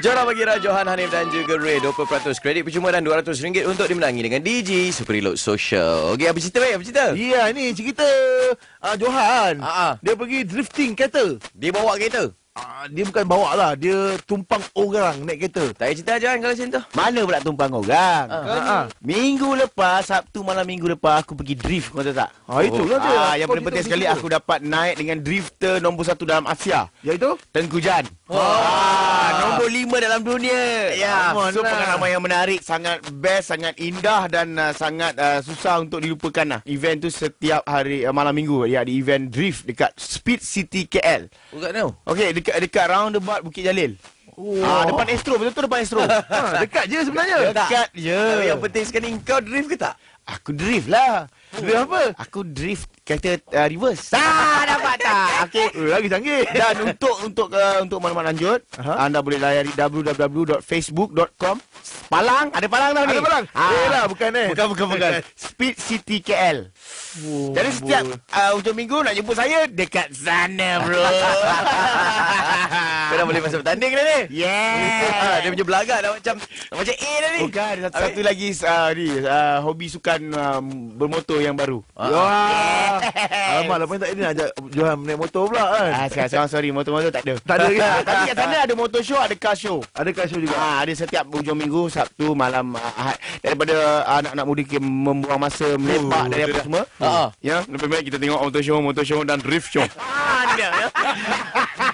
Johan bagi Johan, Hanif dan juga Ray 20% kredit percuma dan RM200 untuk dimenangi dengan DG Super Reload Social. Okey, apa cerita baik? Apa cerita? Ya, ni cerita Johan. Dia pergi drifting kereta. Dia bawa kereta. Dia bukan bawa lah, dia tumpang orang naik kereta. Tak payah cerita Johan kalau macam tu. Mana pula tumpang orang? Minggu lepas, Sabtu malam minggu lepas, aku pergi drift, kau tahu tak? Itulah dia. Yang paling penting sekali, aku dapat naik dengan drifter nombor 1 dalam Asia. Iaitu? Tengku Jan. Nombor 5 dalam dunia. Ya, so pengalaman yang menarik, sangat best, sangat indah dan sangat susah untuk dilupakan lah. Event tu setiap hari malam minggu. Ya, di event drift dekat Speed City KL. Bukan tahu. Okey, dekat roundabout Bukit Jalil. Depan Astro, betul-betul depan Astro. Dekat je sebenarnya. Dekat je. Yang penting sekali kau drift ke tak? Aku drift lah. Drift apa? Aku drift kereta reverse. Dapat tak? Okey. Lagi canggih. Dan untuk maklumat lanjut, anda boleh layari www.facebook.com. Palang, ada palang tau ni. Ada palang? Lah, bukan Bukan. Speed City KL. Jadi setiap hujung minggu nak jemput saya dekat sana, bro. Kau dah boleh masuk bertanding dah ni. Yeah. Dia punya belagak dah macam A dah ni. Bukan, ada satu lagi hobi sukan bermotor yang baru. Alamak, lepas ni tak ada nak ajak Johan naik motor pula kan. Sekarang sorry, motor-motor tak ada. Tak ada ke? Tapi kat sana ada motor show, ada car show. Ada kat show juga. Ada setiap hujung minggu, Sabtu, malam Ahad. Daripada anak-anak muda membuang masa melepak dari apa semua. Ya, lebih baik kita tengok motor show dan drift show.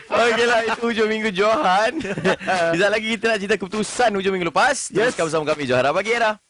Okeylah, itu hujung minggu Johan. Sekejap lagi kita nak cerita keputusan hujung minggu lepas. Teruskan bersama kami Johara Pagi Era.